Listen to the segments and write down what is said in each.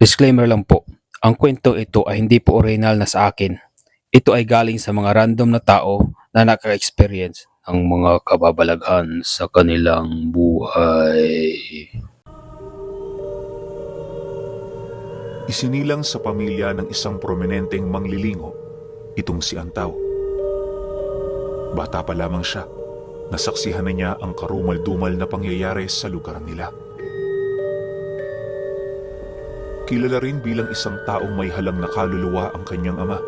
Disclaimer lang po, ang kwentong ito ay hindi po original na sa akin. Ito ay galing sa mga random na tao na naka-experience ng mga kababalaghan sa kanilang buhay. Isinilang sa pamilya ng isang prominenteng manglilingo, itong si Antaw. Bata pa lamang siya, nasaksihan na niya ang karumal-dumal na pangyayari sa lugar nila. Kilala rin bilang isang taong may halang na kaluluwa ang kanyang ama.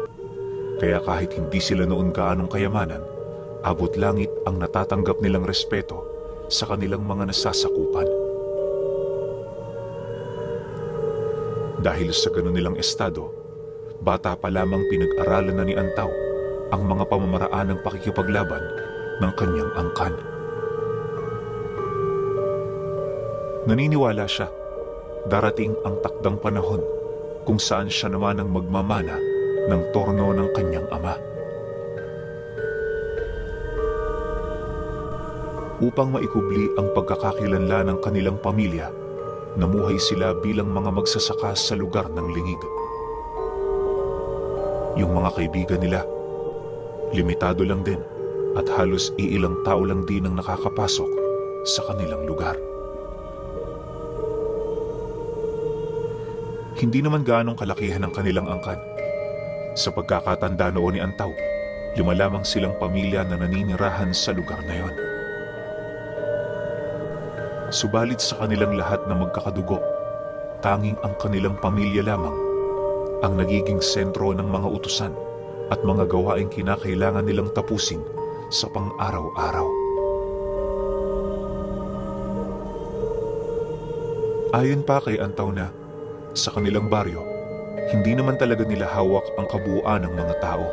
Kaya kahit hindi sila noon gaanong kayamanan, abot langit ang natatanggap nilang respeto sa kanilang mga nasasakupan. Dahil sa ganun nilang estado, bata pa lamang pinag-aralan na ni Antaw ang mga pamamaraan ng pakikipaglaban ng kanyang angkan. Naniniwala siya, darating ang takdang panahon kung saan siya naman ang magmamana ng torno ng kanyang ama. Upang maikubli ang pagkakakilanlan ng kanilang pamilya, namuhay sila bilang mga magsasaka sa lugar ng lingig. Yung mga kaibigan nila, limitado lang din at halos iilang tao lang din ang nakakapasok sa kanilang lugar. Hindi naman gaanong kalakihan ang kanilang angkan. Sa pagkakatanda noon ni Antaw, 5 lamang silang pamilya na naninirahan sa lugar na yon. Subalit sa kanilang lahat na magkakadugo, tanging ang kanilang pamilya lamang ang nagiging sentro ng mga utusan at mga gawaing kinakailangan nilang tapusin sa pang-araw-araw. Ayon pa kay Antaw na, sa kanilang baryo, hindi naman talaga nila hawak ang kabuuan ng mga tao.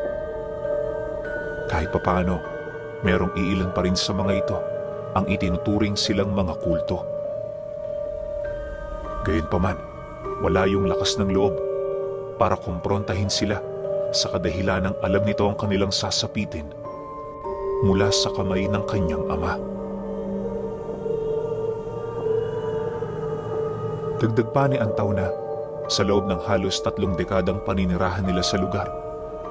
Kahit papaano, merong iilan pa rin sa mga ito ang itinuturing silang mga kulto. Gayunpaman, wala yung lakas ng loob para kumprontahin sila sa kadahilan ng alam nito ang kanilang sasapitin mula sa kamay ng kanyang ama. Dagdag pa ni Antaw na sa loob ng halos 3 dekadang paninirahan nila sa lugar,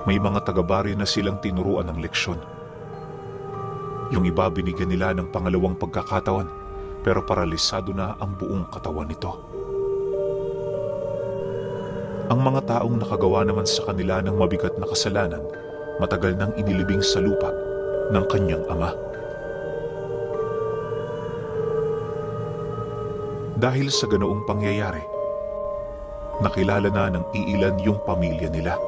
may mga taga-baryo na silang tinuruan ng leksyon. Yung iba binigyan nila ng pangalawang pagkakataon, pero paralisado na ang buong katawan nito. Ang mga taong nakagawa naman sa kanila ng mabigat na kasalanan, matagal nang inilibing sa lupa ng kanyang ama. Dahil sa ganoong pangyayari, nakilala na ng iilan yung pamilya nila.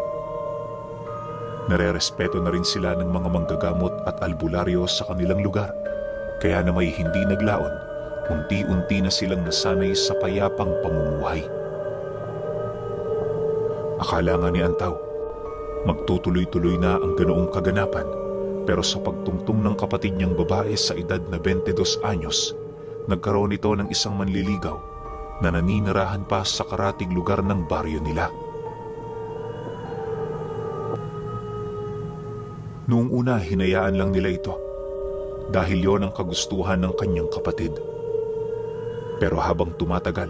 Nare-respeto na rin sila ng mga manggagamot at albularyo sa kanilang lugar, kaya na may hindi naglaon, unti-unti na silang nasanay sa payapang pamumuhay. Akala nga ni Antaw, magtutuloy-tuloy na ang ganoong kaganapan, pero sa pagtungtong ng kapatid niyang babae sa edad na 22 anyos, nagkaroon ito ng isang manliligaw na naninirahan pa sa karatig lugar ng baryo nila. Noong una, hinayaan lang nila ito dahil yon ang kagustuhan ng kanyang kapatid. Pero habang tumatagal,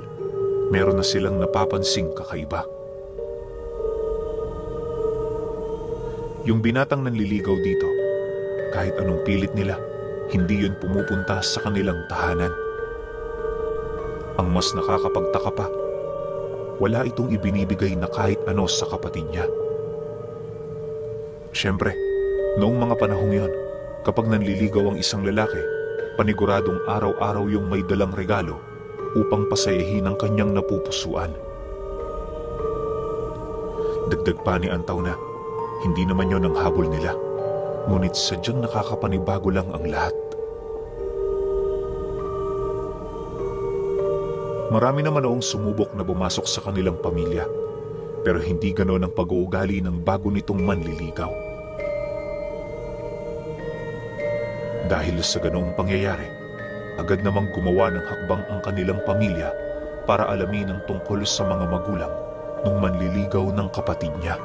meron na silang napapansing kakaiba. Yung binatang nanliligaw dito, kahit anong pilit nila, hindi yun pumupunta sa kanilang tahanan. Ang mas nakakapagtaka pa, wala itong ibinibigay na kahit ano sa kapatid niya. Siyempre, noong mga panahong yon, kapag nanliligaw ang isang lalaki, paniguradong araw-araw yung may dalang regalo upang pasayahin ang kanyang napupusuan. Dagdag pa ni Antaw na, hindi naman yon ang habol nila, ngunit sadyang nakakapanibago lang ang lahat. Marami naman noong sumubok na bumasok sa kanilang pamilya, pero hindi ganoon ang pag-uugali ng bago nitong manliligaw. Dahil sa ganoong pangyayari, agad namang gumawa ng hakbang ang kanilang pamilya para alamin ang tungkol sa mga magulang nung manliligaw ng kapatid niya.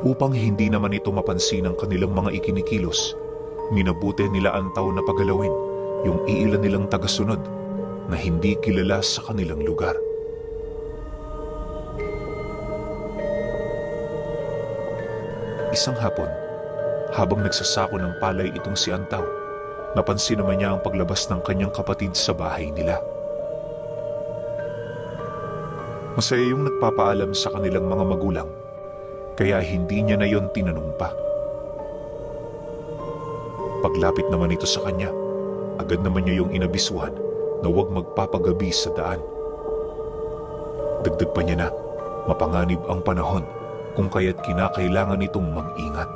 Upang hindi naman ito mapansin ng kanilang mga ikinikilos, minabuti nila Antaw na pagalawin yung iilan nilang tagasunod na hindi kilala sa kanilang lugar. Isang hapon, habang nagsasako ng palay itong si Antaw, napansin naman niya ang paglabas ng kanyang kapatid sa bahay nila. Masaya yung nagpapaalam sa kanilang mga magulang, kaya hindi niya na yon tinanong pa. Paglapit naman ito sa kanya, agad naman niya yung inabisuhan na huwag magpapagabi sa daan. Dagdag pa niya na mapanganib ang panahon kung kaya't kinakailangan itong mag-ingat.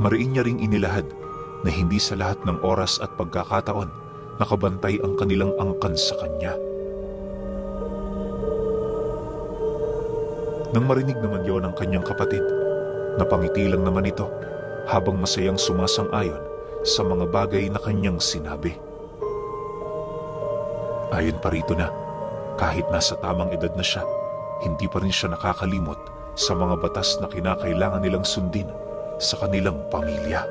Mariin niya ring inilahad na hindi sa lahat ng oras at pagkakataon nakabantay ang kanilang angkan sa kanya. Nang marinig naman yon ng kanyang kapatid, napangiti lang naman ito habang masayang sumasang-ayon sa mga bagay na kanyang sinabi. Ayon pa rito na, kahit nasa tamang edad na siya, hindi pa rin siya nakakalimot sa mga batas na kinakailangan nilang sundin sa kanilang pamilya.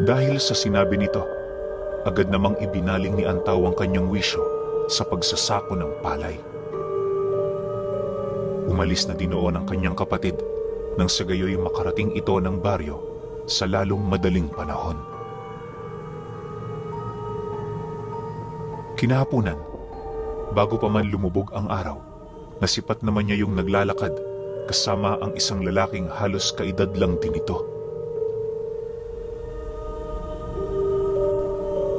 Dahil sa sinabi nito, agad namang ibinaling ni Antaw ang kanyang wisyo sa pagsasako ng palay. Umalis na din noon ang kanyang kapatid nang sa gayoy makarating ito ng baryo sa lalong madaling panahon. Kinahapunan, bago pa man lumubog ang araw, nasipat naman niya yung naglalakad kasama ang isang lalaking halos kaedad lang din ito.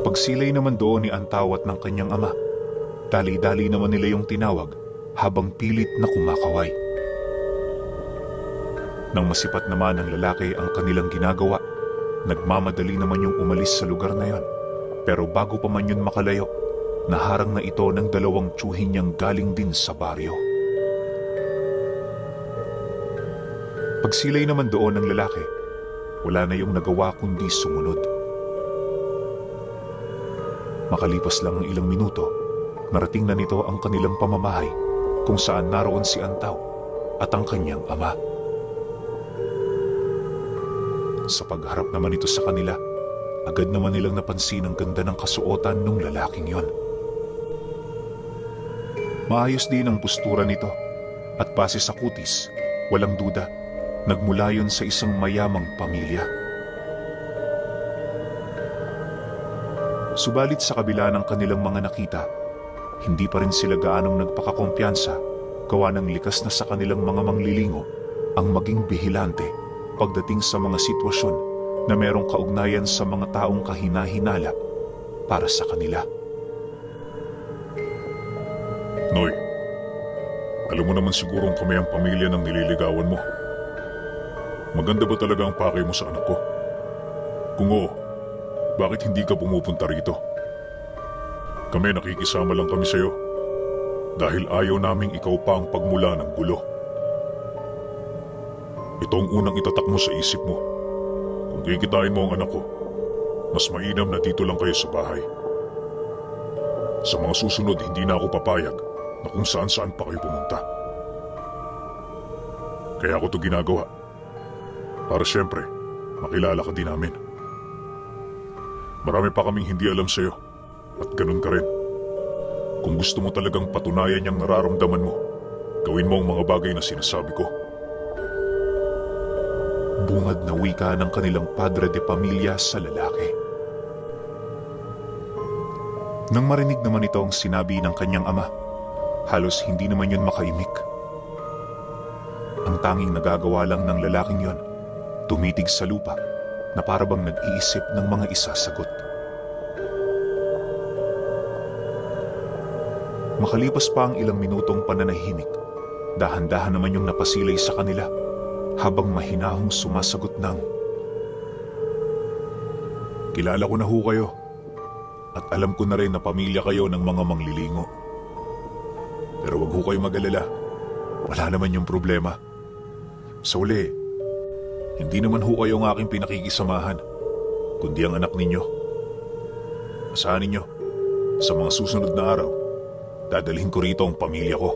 Pagsilay naman doon ni Antaw at ng kanyang ama, dali-dali naman nila yung tinawag habang pilit na kumakaway. Nang masipat naman ng lalaki ang kanilang ginagawa, nagmamadali naman yung umalis sa lugar na yon. Pero bago pa man yun makalayo, naharang na ito ng dalawang tiyuhin niyang galing din sa baryo. Pagsilay naman doon ng lalaki, wala na yung nagawa kundi sumunod. Makalipas lang ang ilang minuto, narating na nito ang kanilang pamamahay kung saan naroon si Antaw at ang kanyang ama. Sa pagharap naman ito sa kanila, agad naman nilang napansin ang ganda ng kasuotan ng lalaking yon. Maayos din ang postura nito at base sa kutis, walang duda, nagmula yon sa isang mayamang pamilya. Subalit sa kabila ng kanilang mga nakita, hindi pa rin sila gaanong nagpakakumpiyansa gawa ng likas na sa kanilang mga manglilingo ang maging bihilante pagdating sa mga sitwasyon na merong kaugnayan sa mga taong kahina-hinala para sa kanila. Noy, alam mo naman sigurong kami ang pamilya ng nililigawan mo. Maganda ba talaga ang pakay mo sa anak ko? Kung oo, bakit hindi ka pumupunta rito? Kami nakikisama lang kami sa'yo dahil ayaw naming ikaw pa ang pagmula ng gulo. Ito ang unang itatak mo sa isip mo. Kung kikitain mo ang anak ko, mas mainam na dito lang kayo sa bahay. Sa mga susunod, hindi na ako papayag na kung saan-saan pa kayo pumunta. Kaya ako ito ginagawa. Para siyempre, makilala ka din namin. Marami pa kaming hindi alam sa'yo at ganun ka rin. Kung gusto mo talagang patunayan yung nararamdaman mo, gawin mo ang mga bagay na sinasabi ko. Bungad na wika ng kanilang padre de pamilya sa lalaki. Nang marinig naman ito ang sinabi ng kanyang ama, halos hindi naman yun makaimik. Ang tanging nagagawa lang ng lalaking yon, tumitig sa lupa na parabang nag-iisip ng mga isasagot. Makalipas pa ang ilang minutong pananahimik, dahan-dahan naman yung napasilay sa kanila habang mahinahong sumasagot ng, "Kilala ko na ho kayo at alam ko na rin na pamilya kayo ng mga manglilingo. Pero wag ho kayo mag-alala, wala naman yung problema. Sa uli, hindi naman ho kayo ang aking pinakikisamahan, kundi ang anak ninyo. Asahan ninyo, sa mga susunod na araw, dadalhin ko rito ang pamilya ko."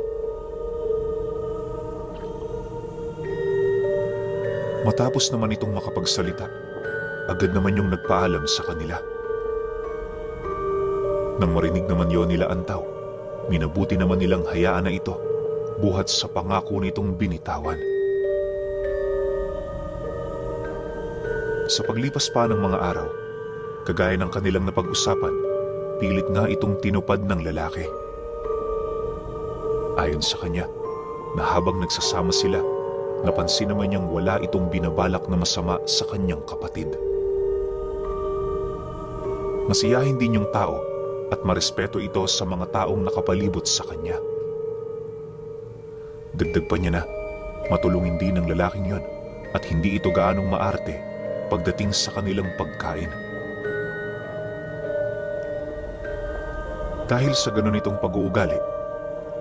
Matapos naman itong makapagsalita, agad naman yung nagpaalam sa kanila. Nang marinig naman yon nila Antaw, minabuti naman nilang hayaan na ito, buhat sa pangako nitong binitawan. Sa paglipas pa ng mga araw, kagaya ng kanilang napag-usapan, pilit nga itong tinupad ng lalaki. Ayon sa kanya, na habang nagsasama sila, napansin naman niyang wala itong binabalak na masama sa kanyang kapatid. Masiyahin din yung tao at marespeto ito sa mga taong nakapalibot sa kanya. Dagdag pa niya na, matulungin din ng lalaking yon at hindi ito gaanong maarte pagdating sa kanilang pagkain. Dahil sa ganun itong pag-uugali,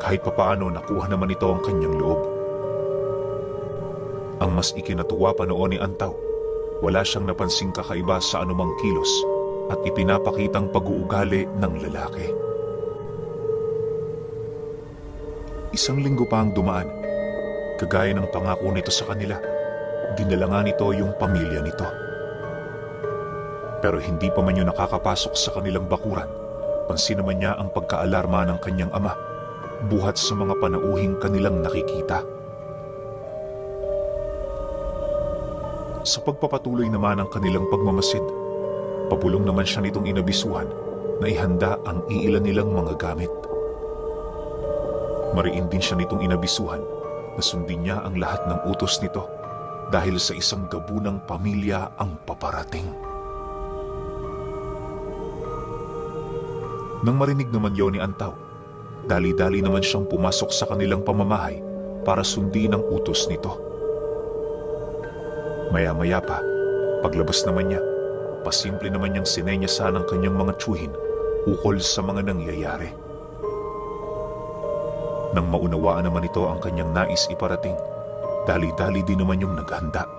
kahit papaano nakuha naman ito ang kanyang loob. Ang mas ikinatuwa pa noon ni Antaw, wala siyang napansing kakaiba sa anumang kilos at ipinapakitang pag-uugali ng lalaki. Isang linggo pa ang dumaan. Kagaya ng pangako nito sa kanila, dinala nga nito yung pamilya nito. Pero hindi pa man yun nakakapasok sa kanilang bakuran, pansin naman niya ang pagkaalarma ng kanyang ama, buhat sa mga panauhing kanilang nakikita. Sa pagpapatuloy naman ng kanilang pagmamasid, pabulong naman siya nitong inabisuhan na ihanda ang iilan nilang mga gamit. Mariin din siya nitong inabisuhan na sundin niya ang lahat ng utos nito dahil sa isang gabunang pamilya ang paparating. Nang marinig naman yon ni Antaw, dali-dali naman siyang pumasok sa kanilang pamamahay para sundin ang utos nito. Maya-maya pa, paglabas naman niya, pasimple naman niyang sinenyasan ang kanyang mga tiyuhin ukol sa mga nangyayari. Nang maunawaan naman ito ang kanyang nais iparating, dali-dali din naman yung naghanda.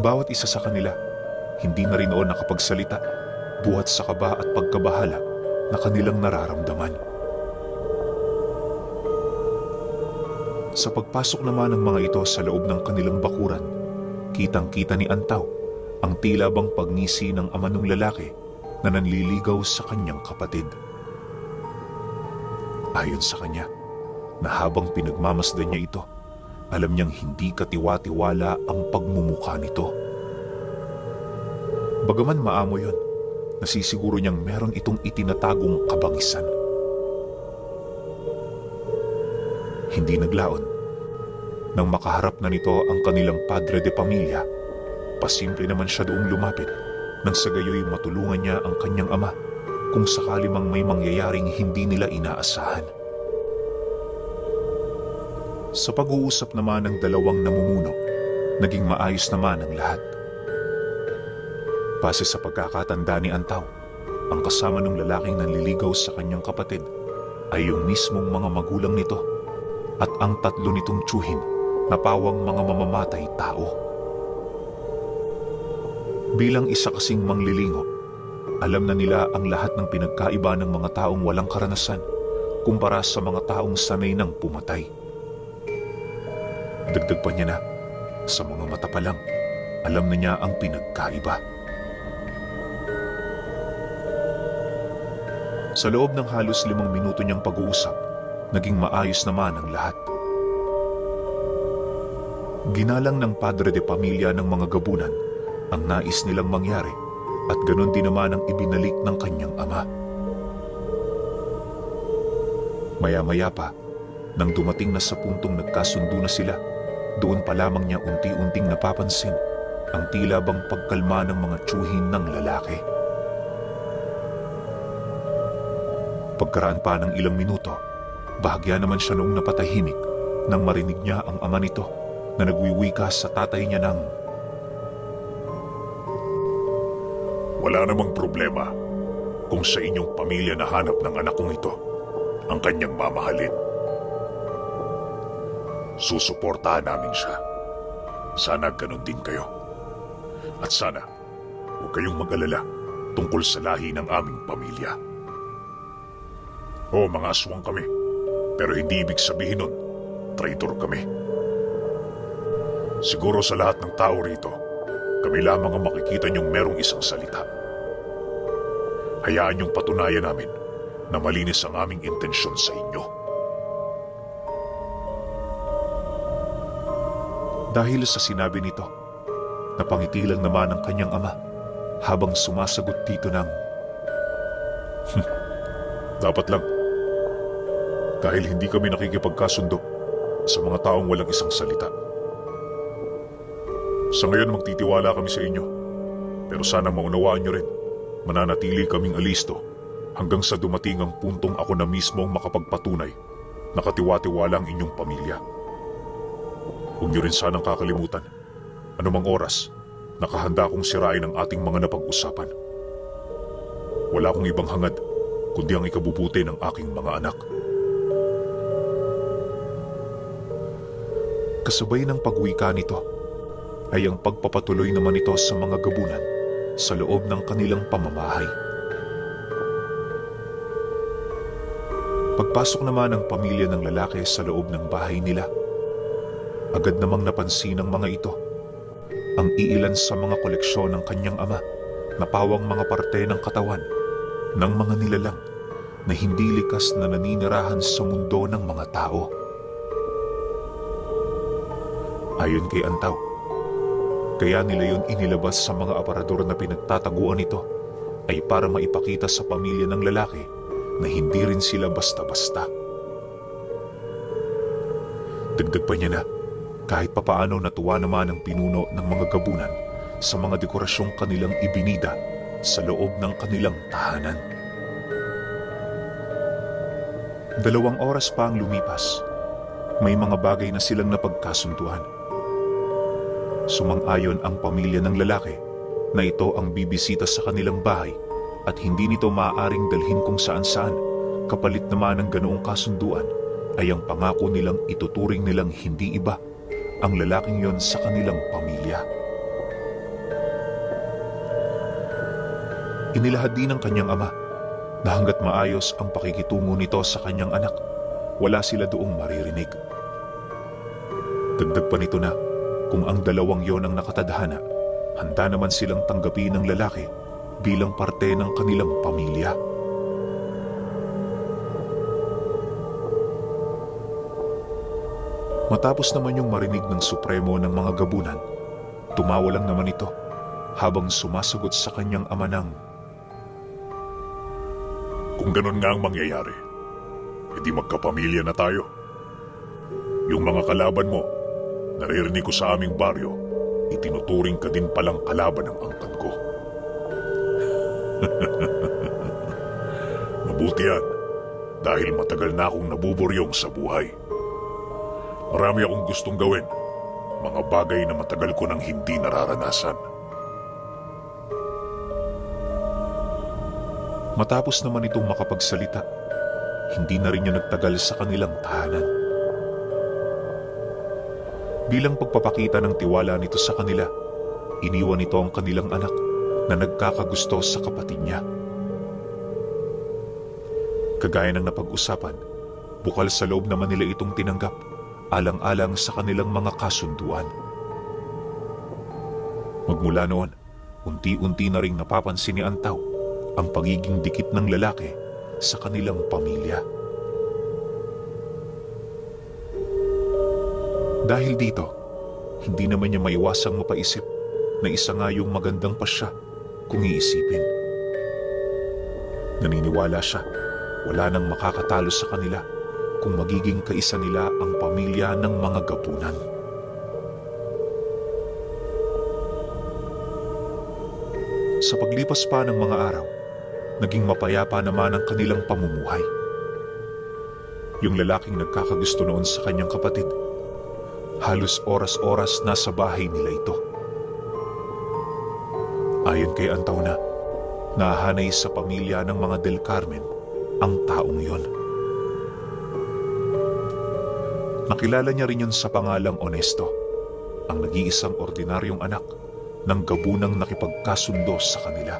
Bawat isa sa kanila, hindi na rin noon nakapagsalita, buhat sa kaba at pagkabahala na kanilang nararamdaman. Sa pagpasok naman ng mga ito sa loob ng kanilang bakuran, kitang-kita ni Antaw ang tila bang pagngisi ng ama ng lalaki na nanliligaw sa kanyang kapatid. Ayon sa kanya, na habang pinagmamasdan niya ito, alam niyang hindi katiwa-tiwala ang pagmumukha nito. Bagaman maamo yon, nasisiguro niyang meron itong itinatagong kabangisan. Hindi naglaon. Nang makaharap na nito ang kanilang padre de pamilya, pasimple naman siya doong lumapit nang sa gayoy matulungan niya ang kanyang ama kung sakali mang may mangyayaring hindi nila inaasahan. Sa pag-uusap naman ng dalawang namumuno, naging maayos naman ang lahat. Base sa pagkakatanda ni Antaw, ang kasama ng lalaking nanliligaw sa kanyang kapatid ay yung mismong mga magulang nito at ang tatlo nitong tiyuhin na pawang mga mamamatay tao. Bilang isa kasing manglilingo, alam na nila ang lahat ng pinagkaiba ng mga taong walang karanasan kumpara sa mga taong sanay ng pumatay. Dagdag pa niya na, sa mga mata pa lang, alam na niya ang pinagkaiba. Sa loob ng halos 5 minuto niyang pag-uusap, naging maayos naman ang lahat. Ginalang ng padre de pamilya ng mga gabunan ang nais nilang mangyari at ganon din naman ang ibinalik ng kanyang ama. Maya-maya pa, nang dumating na sa puntong nagkasundo na sila, doon pa lamang niya unti-unting napapansin ang tila bang pagkalma ng mga tiyuhin ng lalaki. Pagkaraan pa ng ilang minuto, bahagya naman siya noong napatahimik nang marinig niya ang ama nito na nagwiwika sa tatay niya ng, "Wala namang problema kung sa inyong pamilya nahanap ng anak kong ito ang kanyang mamahalin. Susuportahan namin siya. Sana ganun din kayo. At sana, huwag kayong mag-alala tungkol sa lahi ng aming pamilya. Oo, mga aswang kami, pero hindi ibig sabihin nun, traitor kami. Siguro sa lahat ng tao rito, kami lamang ang makikita niyong merong isang salita. Hayaan niyong patunayan namin na malinis ang aming intensyon sa inyo. Dahil sa sinabi nito, napangiti lang naman ang kanyang ama habang sumasagot dito ng, dapat lang, dahil hindi kami nakikipagkasundo sa mga taong walang isang salita. Sa ngayon magtitiwala kami sa inyo, pero sana maunawaan nyo rin, mananatili kaming alisto hanggang sa dumating ang puntong ako na mismo ang makapagpatunay na katiwa-tiwala ang inyong pamilya. Huwag nyo rin sanang kakalimutan, anumang oras, nakahanda akong sirain ang ating mga napag-usapan. Wala akong ibang hangad, kundi ang ikabubuti ng aking mga anak. Kasabay ng pagwika nito, ay ang pagpapatuloy naman ito sa mga gabunan sa loob ng kanilang pamamahay. Pagpasok naman ng pamilya ng lalaki sa loob ng bahay nila, agad namang napansin ng mga ito ang iilan sa mga koleksyon ng kanyang ama na pawang mga parte ng katawan ng mga nilalang na hindi likas na naninirahan sa mundo ng mga tao. Ayon kay Antaw, kaya nila yun inilabas sa mga aparador na pinagtataguan nito ay para maipakita sa pamilya ng lalaki na hindi rin sila basta-basta. Dagdag pa niya na kahit papaano natuwa naman ang pinuno ng mga gabunan sa mga dekorasyong kanilang ibinida sa loob ng kanilang tahanan. 2 oras pa ang lumipas, may mga bagay na silang napagkasunduan. Sumang-ayon ang pamilya ng lalaki na ito ang bibisita sa kanilang bahay at hindi nito maaaring dalhin kung saan-saan. Kapalit naman ng ganoong kasunduan ay ang pangako nilang ituturing nilang hindi iba ang lalaking yon sa kanilang pamilya. Inilahad din ng kanyang ama na hanggat maayos ang pakikitungo nito sa kanyang anak, wala sila doong maririnig. Dagdag pa nito na kung ang dalawang yon ang nakatadhana, handa naman silang tanggapin ng lalaki bilang parte ng kanilang pamilya. Matapos naman yung marinig ng Supremo ng mga gabunan, tumawa lang naman ito habang sumasagot sa kanyang ama ng, kung ganun nga ang mangyayari, edi magkapamilya na tayo. Yung mga kalaban mo, naririnig ko sa aming baryo, itinuturing ka din palang kalaban ng angkan ko. Mabuti yan, dahil matagal na akong nabuburyong sa buhay. Marami akong gustong gawin, mga bagay na matagal ko nang hindi nararanasan. Matapos naman itong makapagsalita, hindi na rin niya nagtagal sa kanilang tahanan. Bilang pagpapakita ng tiwala nito sa kanila, iniwan nito ang kanilang anak na nagkakagusto sa kapatid niya. Kagaya ng napag-usapan, bukal sa loob naman nila itong tinanggap, alang-alang sa kanilang mga kasunduan. Magmula noon, unti-unti na ring napapansin ni Antaw ang pagiging dikit ng lalaki sa kanilang pamilya. Dahil dito, hindi naman niya maiwasang mapaisip na isa nga yung magandang pasya kung iisipin. Naniniwala siya, wala nang makakatalo sa kanila kung magiging kaisa nila ang pamilya ng mga gabunan. Sa paglipas pa ng mga araw, naging mapayapa naman ang kanilang pamumuhay. Yung lalaking nagkakagusto noon sa kanyang kapatid, halos oras-oras nasa bahay nila ito. Ayon kay Antauna, nahanay sa pamilya ng mga Del Carmen ang taong yon. Nakilala niya rin yun sa pangalang Honesto, ang nag-iisang ordinaryong anak ng gabunang nakipagkasundo sa kanila.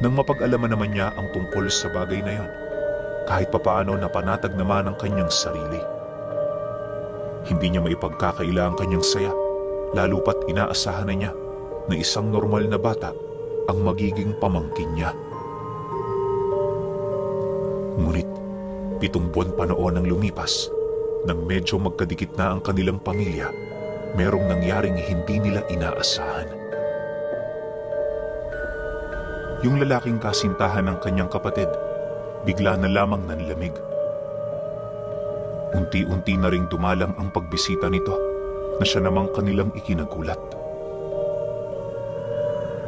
Nang mapag-alaman naman niya ang tungkol sa bagay na yon, kahit papaano napanatag naman ang kanyang sarili. Hindi niya maipagkakaila ang kanyang saya, lalo pat inaasahan na niya na isang normal na bata ang magiging pamangkin niya. Ngunit 7 buwan pa noon ang lumipas, nang medyo magkadikit na ang kanilang pamilya, merong nangyaring hindi nila inaasahan. Yung lalaking kasintahan ng kanyang kapatid, bigla na lamang nanlamig. Unti-unti na ring dumalang ang pagbisita nito na siya namang kanilang ikinagulat.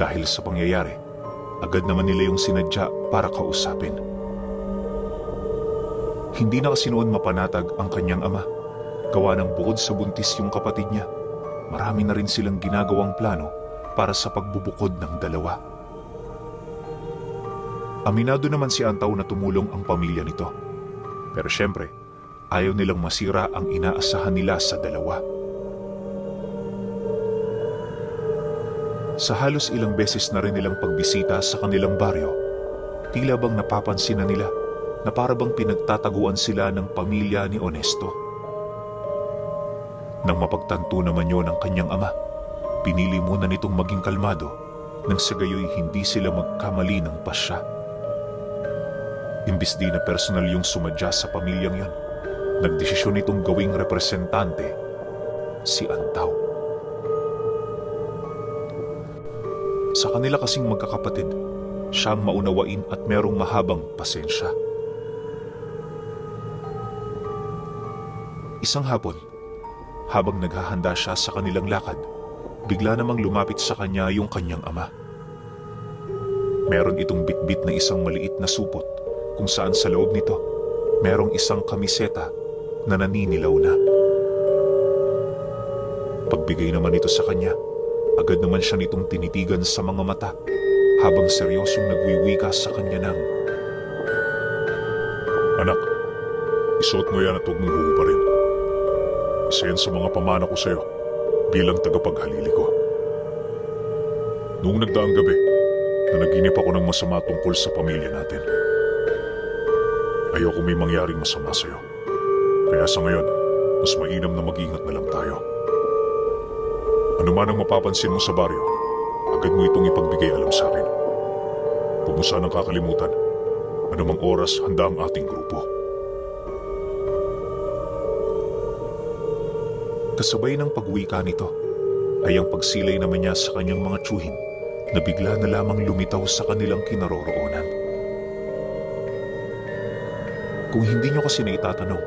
Dahil sa pangyayari, agad naman nila yung sinadya para kausapin. Hindi na kasi noon mapanatag ang kanyang ama. Gawa ng bukod sa buntis yung kapatid niya, marami na rin silang ginagawang plano para sa pagbubukod ng dalawa. Aminado naman si Antaw na tumulong ang pamilya nito. Pero syempre, ayaw nilang masira ang inaasahan nila sa dalawa. Sa halos ilang beses na rin nilang pagbisita sa kanilang baryo, tila bang napapansin na nila na para bang pinagtataguan sila ng pamilya ni Honesto. Nang mapagtanto naman yun ng kanyang ama, pinili muna nitong maging kalmado nang sa gayoy hindi sila magkamali ng pasya. Imbis di na personal yung sumadya sa pamilyang yon, nagdesisyon itong gawing representante si Antaw. Sa kanila kasing magkakapatid, siya ang maunawain at merong mahabang pasensya. Isang hapon, habang naghahanda siya sa kanilang lakad, bigla namang lumapit sa kanya yung kanyang ama. Meron itong bitbit na isang maliit na supot kung saan sa loob nito merong isang kamiseta na naninilaw na. Pagbigay naman ito sa kanya, agad naman siya nitong tinitigan sa mga mata habang seryosong nagwiwika sa kanya ng, "Anak, isuot mo yan at huwag mong huhubarin. Isa yan sa mga pamana ko sa'yo bilang tagapaghalili ko. Noong nagdaang gabi, nanaginip ako ng masama tungkol sa pamilya natin. Ayoko may mangyaring masama sa'yo. Kaya sa ngayon, mas mainam na mag-ingat na lang tayo. Ano man ang mapapansin mo sa baryo, agad mo itong ipagbigay alam sa akin. Huwag mo sanang kakalimutan, anumang oras handa ang ating grupo." Kasabay ng pagwika nito ay ang pagsilay naman niya sa kanyang mga tsuhin na bigla na lamang lumitaw sa kanilang kinaroroonan. Kung hindi nyo kasi naitatanong,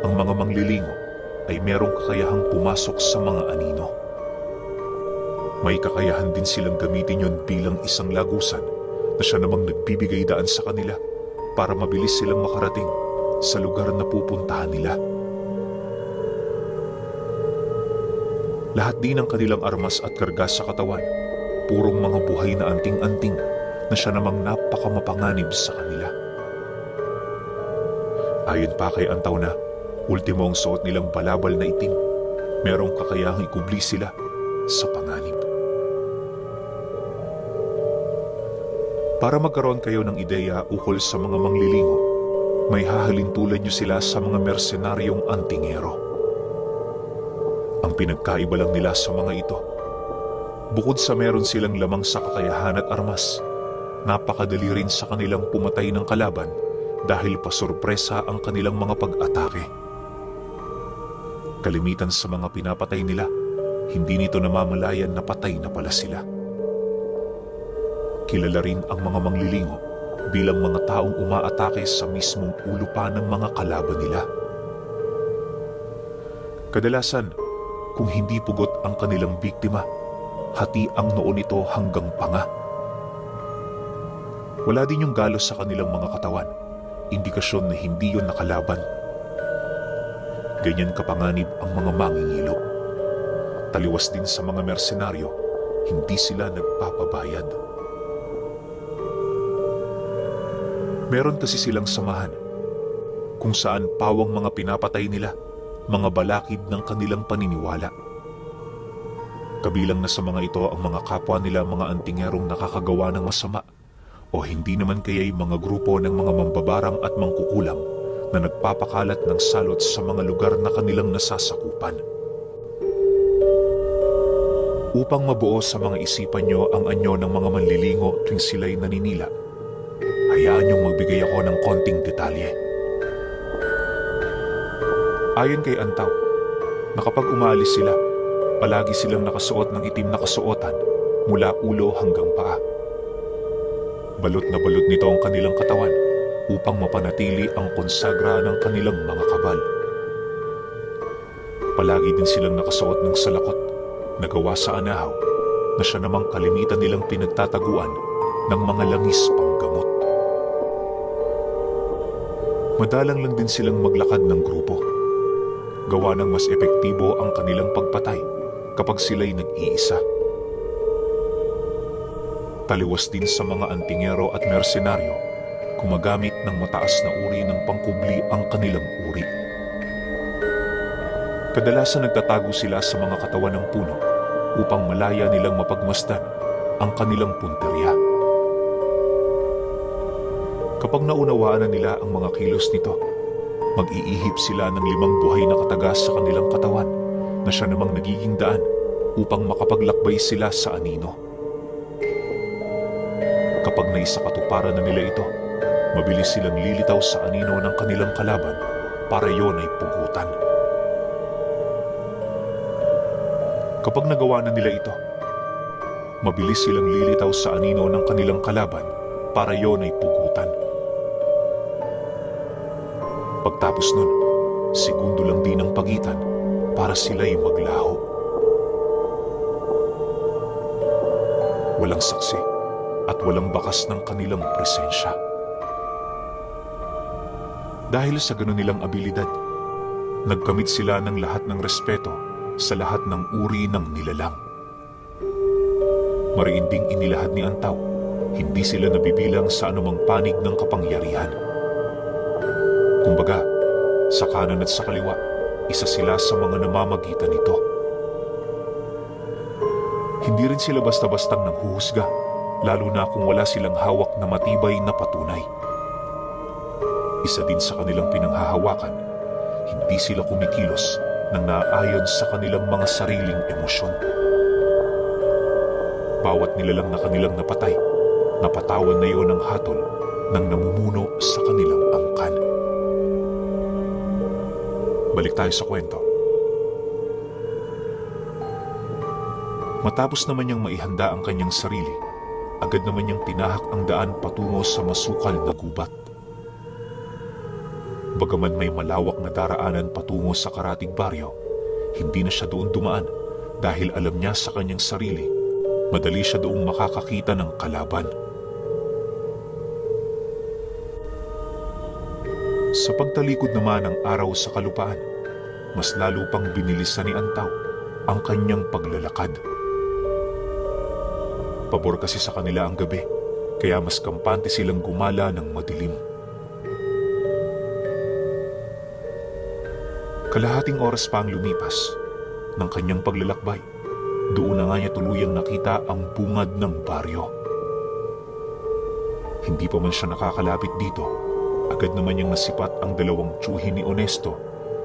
ang mga manglilingo ay merong kakayahang pumasok sa mga anino. May kakayahan din silang gamitin yon bilang isang lagusan na siya namang nagbibigay daan sa kanila para mabilis silang makarating sa lugar na pupuntahan nila. Lahat din ng kanilang armas at karga sa katawan, purong mga buhay na anting-anting na siya namang napakamapanganib sa kanila. Ayon pa kay Antaw na, ultimo ang suot nilang balabal na itim, merong kakayahang ikubli sila sa panganib. Para magkaroon kayo ng ideya ukol sa mga manglilingo, may hahalintulan nyo sila sa mga mersenaryong antingero. Ang pinagkaiba lang nila sa mga ito, bukod sa meron silang lamang sa kakayahan at armas, napakadali rin sa kanilang pumatay ng kalaban dahil pasurpresa ang kanilang mga pag-atake. Kalimitan sa mga pinapatay nila, hindi nito namamalayan na patay na pala sila. Kilala rin ang mga manglilingo bilang mga taong umaatake sa mismong ulo pa ng mga kalaban nila. Kadalasan, kung hindi pugot ang kanilang biktima, hati ang noo nito hanggang panga. Wala din yung galos sa kanilang mga katawan, indikasyon na hindi yun nakalaban. Ganyan kapanganib ang mga mangingilo. Taliwas din sa mga mersenaryo, hindi sila nagpapabayad. Meron kasi silang samahan, kung saan pawang mga pinapatay nila, mga balakid ng kanilang paniniwala. Kabilang na sa mga ito ang mga kapwa nila mga antingerong nakakagawa ng masama o hindi naman kaya'y mga grupo ng mga mambabarang at mangkukulam na nagpapakalat ng salot sa mga lugar na kanilang nasasakupan. Upang mabuo sa mga isipan nyo ang anyo ng mga manlilingo tuwing sila'y naninila, hayaan niyong magbigay ako ng konting detalye. Ayon kay Antaw, na kapag umaalis sila, palagi silang nakasuot ng itim na kasuotan mula ulo hanggang paa. Balot na balot nito ang kanilang katawan upang mapanatili ang konsagra ng kanilang mga kabal. Palagi din silang nakasuot ng salakot na gawa sa anahaw na siya namang kalimitan nilang pinagtataguan ng mga langis panggamot. Madalang lang din silang maglakad ng grupo. Gawa ng mas epektibo ang kanilang pagpatay kapag sila'y nag-iisa. Taliwas din sa mga antingero at mersenaryo, gumagamit ng mataas na uri ng pangkubli ang kanilang uri. Kadalasan nagtatago sila sa mga katawan ng puno upang malaya nilang mapagmasdan ang kanilang punteriya. Kapag naunawaan na nila ang mga kilos nito, mag-iihip sila ng 5 buhay na katagas sa kanilang katawan na siya namang nagiging daan upang makapaglakbay sila sa anino. Kapag naisakatuparan na nila ito, mabilis silang lilitaw sa anino ng kanilang kalaban para yon ay pugutan. Kapag nagawa na nila ito, mabilis silang lilitaw sa anino ng kanilang kalaban para yon ay pugutan. Pagtapos nun, segundo lang din ang pagitan para sila'y maglaho. Walang saksi at walang bakas ng kanilang presensya. Dahil sa ganun nilang abilidad, nagkamit sila ng lahat ng respeto sa lahat ng uri ng nilalang. Mariin ding inilahad ni Antaw, hindi sila nabibilang sa anumang panig ng kapangyarihan. Kumbaga, sa kanan at sa kaliwa, isa sila sa mga namamagitan nito. Hindi rin sila basta-bastang nanghuhusga, lalo na kung wala silang hawak na matibay na patunay. Isa din sa kanilang pinanghahawakan, hindi sila kumikilos nang naaayon sa kanilang mga sariling emosyon. Bawat nilalang na kanilang napatay, napatawan na iyon ng hatol nang namumuno sa kanilang angkan. Balik tayo sa kwento. Matapos naman niyang maihanda ang kanyang sarili, agad naman niyang tinahak ang daan patungo sa masukal na gubat. Bagaman may malawak na daraanan patungo sa karatig baryo, hindi na siya doon dumaan dahil alam niya sa kanyang sarili, madali siya doong makakakita ng kalaban. Sa pagtalikod naman ng araw sa kalupaan, mas lalo pang binilisan ni Antaw ang kanyang paglalakad. Pabor kasi sa kanila ang gabi, kaya mas kampante silang gumala ng madilim. Kalahating oras pa ang lumipas ng kanyang paglalakbay, doon na nga niya tuluyang nakita ang bungad ng baryo. Hindi pa man siya nakakalapit dito, agad naman niyang nasipat ang 2 tiyuhin ni Honesto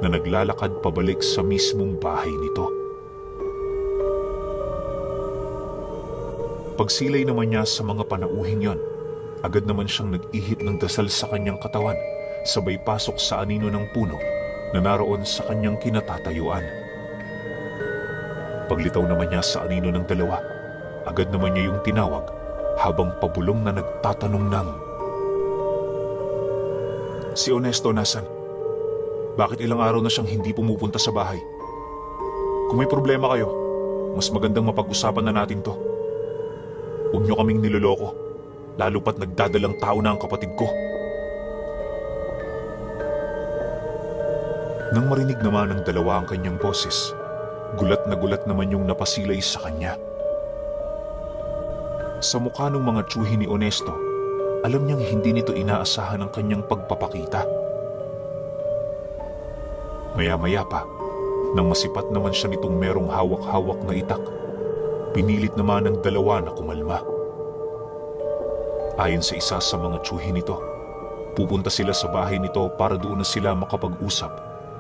na naglalakad pabalik sa mismong bahay nito. Pagsilay naman niya sa mga panauhing yon, agad naman siyang nag-ihip ng dasal sa kanyang katawan, sabay pasok sa anino ng puno na naroon sa kanyang kinatatayuan. Paglitaw naman niya sa anino ng 2, agad naman niya yung tinawag habang pabulong na nagtatanong ng, "Si Honesto nasan? Bakit ilang araw na siyang hindi pumupunta sa bahay? Kung may problema kayo, mas magandang mapag-usapan na natin to. Huwag niyo kaming niloloko, lalo pat nagdadalang tao na ang kapatid ko." Nang marinig naman ng 2 ang kanyang boses, gulat naman yung napasilay sa kanya. Sa mukha ng mga tiyuhin ni Honesto, alam niyang hindi nito inaasahan ang kanyang pagpapakita. Maya-maya pa, nang masipat naman siya nitong merong hawak-hawak na itak, pinilit naman ng 2 na kumalma. Ayon sa isa sa mga tiyuhin nito, Pupunta sila sa bahay nito para doon na sila makapag-usap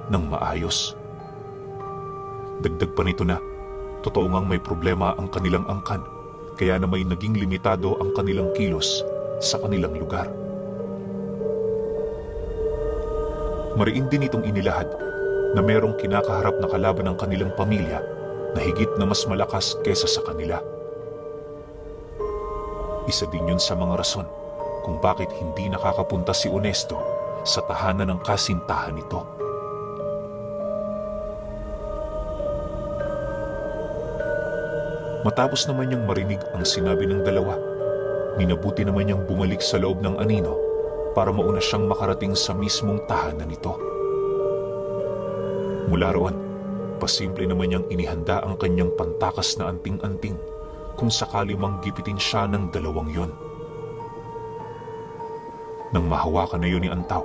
ng maayos. Dagdag pa nito na, totoo ngang may problema ang kanilang angkan, kaya na may naging limitado ang kanilang kilos sa kanilang lugar. Mariin din itong inilahad na merong kinakaharap na kalaban ng kanilang pamilya na higit na mas malakas kesa sa kanila. Isa din yun sa mga rason kung bakit hindi nakakapunta si Honesto sa tahanan ng kasintahan nito. Matapos naman niyang marinig ang sinabi ng dalawa, minabuti naman niyang bumalik sa loob ng anino para mauna siyang makarating sa mismong tahanan nito. Mula roon, pasimple naman niyang inihanda ang kanyang pantakas na anting-anting kung sakali mang gipitin siya ng dalawang yon. Nang mahawakan na yun ni Antaw,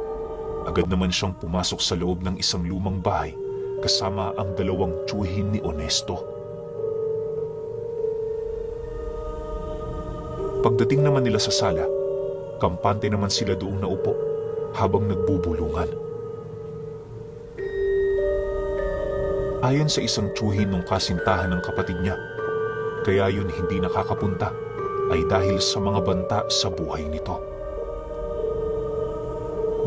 agad naman siyang pumasok sa loob ng isang lumang bahay kasama ang dalawang tiyuhin ni Honesto. Pagdating naman nila sa sala, kampante naman sila doong naupo habang nagbubulungan. Ayon sa isang tiyuhin ng kasintahan ng kapatid niya, kaya yun hindi nakakapunta ay dahil sa mga banta sa buhay nito.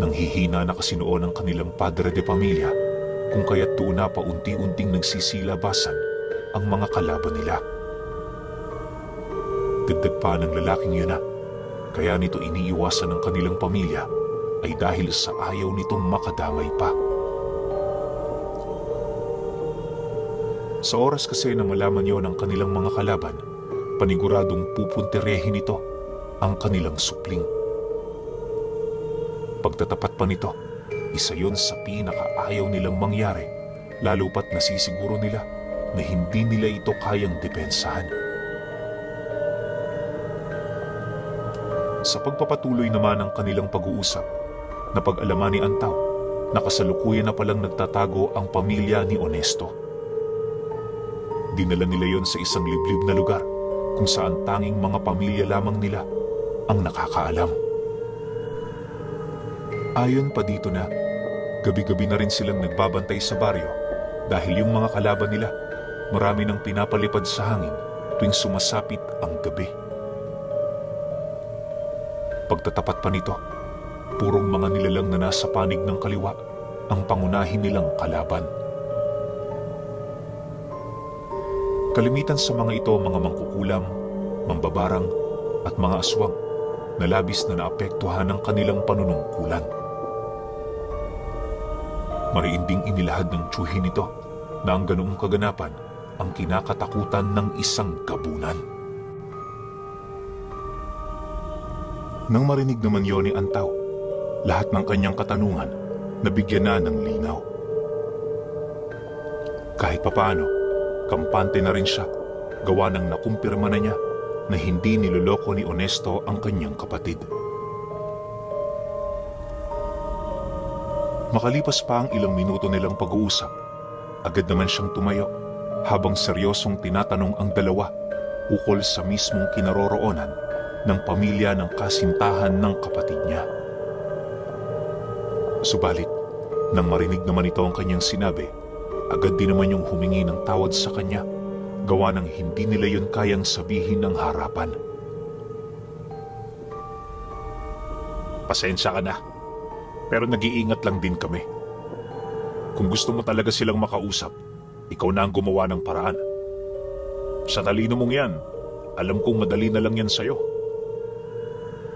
Nanghihina na kasi noon ang kanilang padre de pamilya kung kaya't doon na paunti-unting nagsisilabasan ang mga kalaban nila. Dagdag pa ng lalaking yun na, kaya nito iniiwasan ng kanilang pamilya ay dahil sa ayaw nitong makadamay pa. Sa oras kasi na malaman yon ng kanilang mga kalaban, paniguradong pupuntirehin nito ang kanilang supling. Pagtatapat pa nito, isa yon sa pinakaayaw nilang mangyari, lalo pat nasisiguro nila na hindi nila ito kayang depensahan. Sa pagpapatuloy naman ng kanilang pag-uusap, napag-alaman ni Antaw na kasalukuyan na palang nagtatago ang pamilya ni Honesto. Dinala nila yon sa isang liblib na lugar kung saan tanging mga pamilya lamang nila ang nakakaalam. Ayon pa dito na, gabi-gabi na rin silang nagbabantay sa baryo dahil yung mga kalaban nila marami nang pinapalipad sa hangin tuwing sumasapit ang gabi. Pagtatapat pa nito, purong mga nilalang na nasa panig ng kaliwa ang pangunahin nilang kalaban. Kalimitan sa mga ito mga mangkukulam, mambabarang at mga aswang na labis na naapektuhan ng kanilang panunungkulan. Mariin ding inilahad ng tiyuhin nito na ang ganoong kaganapan ang kinakatakutan ng isang kabunan. Nang marinig naman yon ni Antaw, lahat ng kanyang katanungan nabigyan na ng linaw. Kahit papaano, kampante na rin siya, gawa ng nakumpirma na niya na hindi niloloko ni Honesto ang kanyang kapatid. Makalipas pa ang ilang minuto nilang pag-uusap, agad naman siyang tumayo habang seryosong tinatanong ang dalawa ukol sa mismong kinaroroonan ng pamilya ng kasintahan ng kapatid niya. Subalit, nang marinig naman ito ang kanyang sinabi, agad din naman yung humingi ng tawad sa kanya, gawa ng hindi nila yun kayang sabihin ng harapan. Pasensya ka na, pero nag-iingat lang din kami. Kung gusto mo talaga silang makausap, ikaw na ang gumawa ng paraan. Sa talino mong yan, alam kong madali na lang yan sa'yo.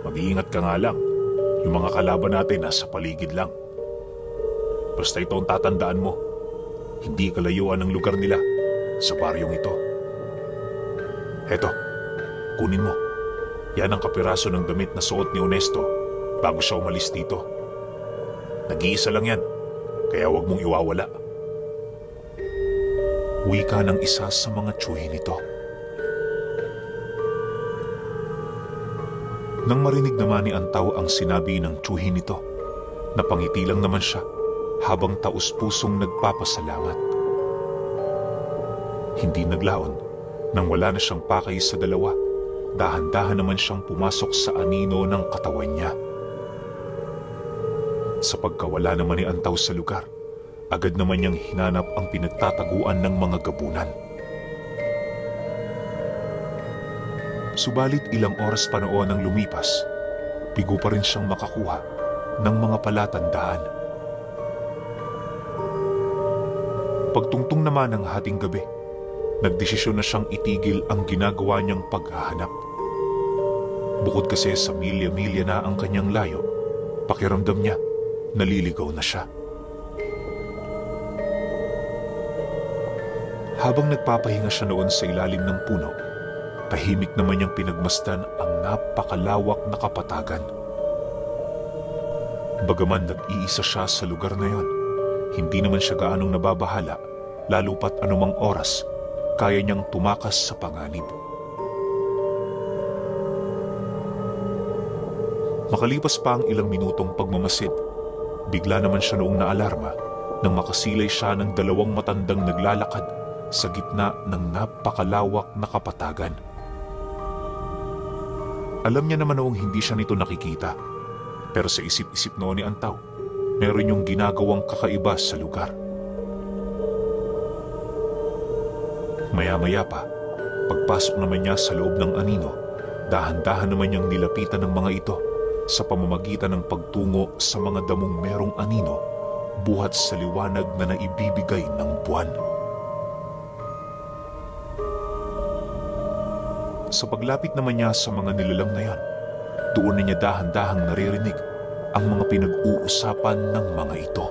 Mag-iingat ka nga lang, yung mga kalaban natin nasa paligid lang. Basta ito ang tatandaan mo, hindi kalayuan ang lugar nila sa baryong ito. Heto, kunin mo. Yan ang kapiraso ng damit na suot ni Honesto bago siya umalis dito. Nag-iisa lang yan, kaya huwag mong iwawala. Wika ng isa sa mga tiyuhin nito. Nang marinig naman ni Antaw ang sinabi ng tiyuhin nito, napangiti lang naman siya habang taus-pusong nagpapasalamat. Hindi naglaon nang wala na siyang pakay sa dalawa, dahan-dahan naman siyang pumasok sa anino ng katawan niya. Sa pagkawala naman ni Antaw sa lugar, agad naman niyang hinanap ang pinagtataguan ng mga gabunan. Subalit ilang oras pa noon ang lumipas, bigo pa rin siyang makakuha ng mga palatandaan. Pagtungtong naman ng hating gabi, nagdesisyon na siyang itigil ang ginagawa niyang paghahanap. Bukod kasi sa milya-milya na ang kanyang layo, pakiramdam niya, naliligaw na siya. Habang nagpapahinga siya noon sa ilalim ng puno, tahimik naman niyang pinagmasdan ang napakalawak na kapatagan. Bagaman nag-iisa siya sa lugar na yon, hindi naman siya gaanong nababahala, lalo pat anumang oras, kaya niyang tumakas sa panganib. Makalipas pa ang ilang minutong pagmamasid, bigla naman siya noong naalarma nang makasilay siya ng dalawang matandang naglalakad sa gitna ng napakalawak na kapatagan. Alam niya naman noong hindi siya nito nakikita, pero sa isip-isip noon ni Antaw, meron yung ginagawang kakaiba sa lugar. Maya-maya pa, pagpasok naman niya sa loob ng anino, dahan-dahan naman niyang nilapitan ng mga ito sa pamamagitan ng pagtungo sa mga damong merong anino buhat sa liwanag na naibibigay ng buwan. Sa paglapit naman niya sa mga nilalang na yan, doon na niya dahan-dahang naririnig ang mga pinag-uusapan ng mga ito.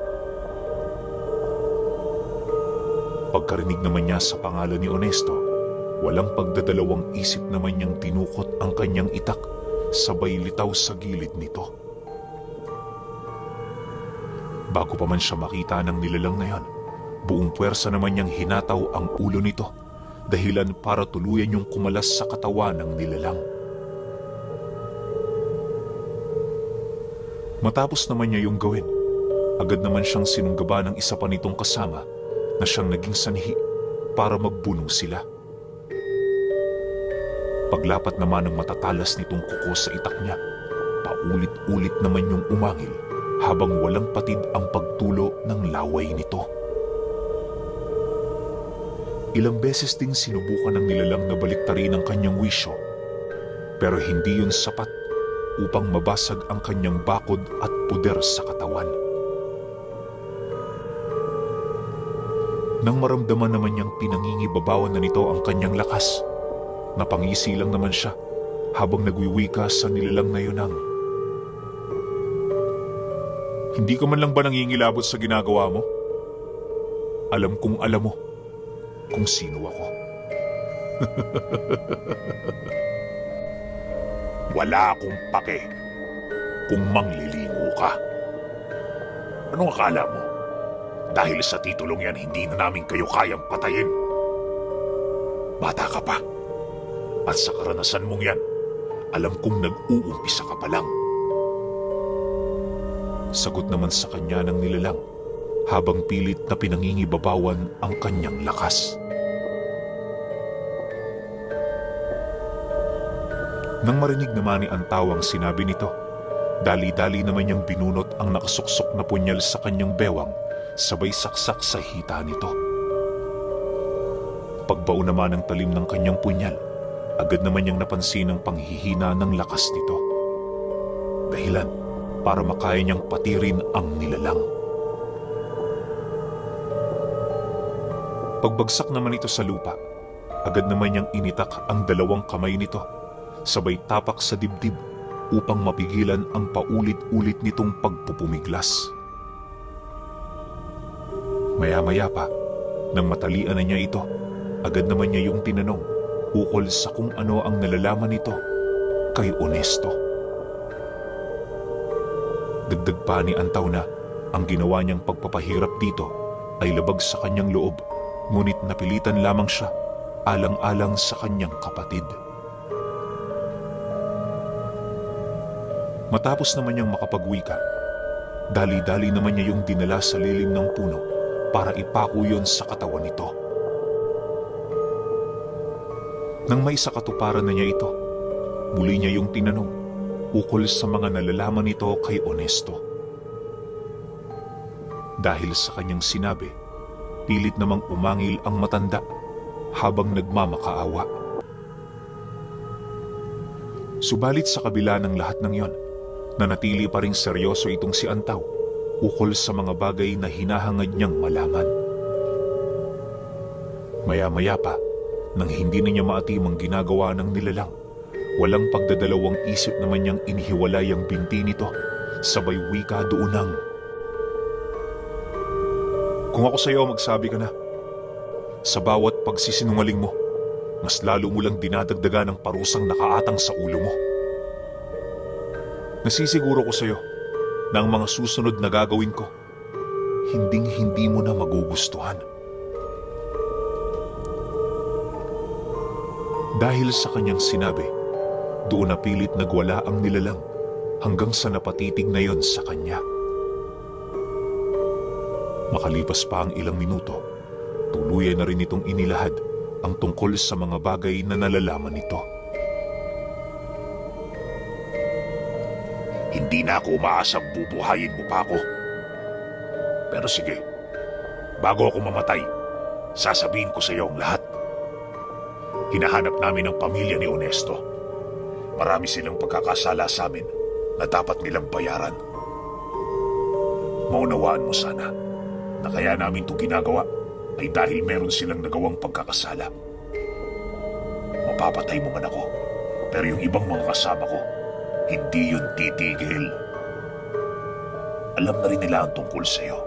Pagkarinig naman niya sa pangalan ni Honesto, walang pagdadalawang isip naman niyang tinukot ang kanyang itak, sabay litaw sa gilid nito. Bago pa man siya makita ng nilalang na yan, buong puwersa naman niyang hinataw ang ulo nito, dahilan para tuluyan yung kumalas sa katawan ng nilalang. Matapos naman niya yung gawin, agad naman siyang sinunggaba ng isa pa nitong kasama na siyang naging sanhi para magbunong sila. Paglapat naman ng matatalas nitong kuko sa itak niya, paulit-ulit naman yung umangil habang walang patid ang pagtulo ng laway nito. Ilang beses ding sinubukan ng nilalang na baliktarin ang kanyang wisyo, pero hindi yun sapat upang mabasag ang kanyang bakod at puder sa katawan. Nang maramdaman naman niyang pinangingibabawan na nito ang kanyang lakas, napangisi lang naman siya habang nagwiwika sa nilalang na yun ang, "Hindi ka man lang ba nangingilabot sa ginagawa mo? Alam kong alam mo kung sino ako." "Wala akong pake kung manglilingo ka. Anong akala mo? Dahil sa titulong yan, hindi na namin kayo kayang patayin. Bata ka pa. At sa karanasan mong yan, alam kong nag-uumpisa ka pa lang." Sagot naman sa kanya ng nilalang, habang pilit na pinangingibabawan ang kanyang lakas. Nang marinig naman ni Antaw ang sinabi nito, dali-dali naman niyang binunot ang nakasuksok na punyal sa kanyang bewang, sabay saksak sa hita nito. Pagbaon naman ng talim ng kanyang punyal, agad naman niyang napansin ang panghihina ng lakas nito. Dahilan para makaya niyang patirin ang nilalang. Pagbagsak naman ito sa lupa, agad naman niyang initak ang dalawang kamay nito, sabay tapak sa dibdib upang mapigilan ang paulit-ulit nitong pagpupumiglas. Maya-maya pa, nang matalian na niya ito, agad naman niya yung tinanong ukol sa kung ano ang nalalaman nito kay Honesto. Dagdag pa ni Antaw na ang ginawa niyang pagpapahirap dito ay labag sa kanyang loob, ngunit napilitan lamang siya alang-alang sa kanyang kapatid. Matapos naman niyang makapagwika, dali-dali naman niya yung dinala sa lilim ng puno para ipako yun sa katawan nito. Nang may sakatuparan na niya ito, muli niya yung tinanong ukol sa mga nalalaman nito kay Honesto. Dahil sa kanyang sinabi, pilit namang umangil ang matanda habang nagmamakaawa. Subalit sa kabila ng lahat ng yon, nanatili pa ring seryoso itong si Antaw ukol sa mga bagay na hinahangad niyang malaman. Maya-maya pa, nang hindi na niya maatim ang ginagawa ng nilalang, walang pagdadalawang isip naman niyang inihiwalay ang binti nito, sabay wika doon ng, "Kung ako sa iyo, magsabi ka na. Sa bawat pagsisinungaling mo, mas lalo mo lang dinadagdagan ng parusang nakaatang sa ulo mo. Nasisiguro ko sa iyo na ang mga susunod na gagawin ko, hinding-hindi mo na magugustuhan." Dahil sa kanyang sinabi, doon na pilit nagwala ang nilalang hanggang sa napatitig na yon sa kanya. Makalipas pa ang ilang minuto, tuluyan na rin itong inilahad ang tungkol sa mga bagay na nalalaman nito. Hindi na ako umaasang bubuhayin mo pa ako. Pero sige, bago ako mamatay, sasabihin ko sa iyo ang lahat. Hinahanap namin ang pamilya ni Honesto. Marami silang pagkakasala sa amin na dapat nilang bayaran. Maunawaan mo sana na kaya namin ito ginagawa ay dahil meron silang nagawang pagkakasala. Mapapatay mo man ako, pero yung ibang mga kasama ko, hindi yun titigil. Alam na rin nila ang tungkol sa iyo,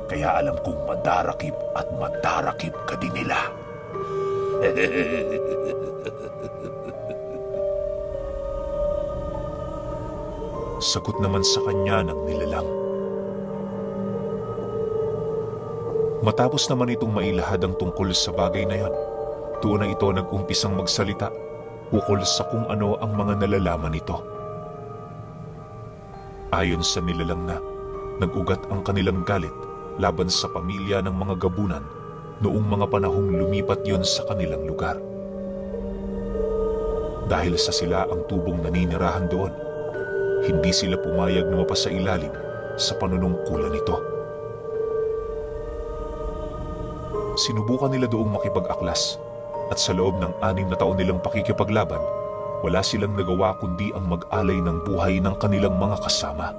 kaya alam kong madarakip at madarakip ka din nila. Sagot naman sa kanya ng nilalang. Matapos naman itong mailahad ang tungkol sa bagay na yon, doon na ito nag-umpisang magsalita ukol sa kung ano ang mga nalalaman nito. Ayon sa nilalang na, nag-ugat ang kanilang galit laban sa pamilya ng mga gabunan noong mga panahong lumipat yon sa kanilang lugar. Dahil sa sila ang tubong naninirahan doon, hindi sila pumayag na mapasailalim sa panunungkulan nito. Sinubukan nila doong makipag-aklas at sa loob ng 6 na taon nilang pakikipaglaban, wala silang nagawa kundi ang mag-alay ng buhay ng kanilang mga kasama.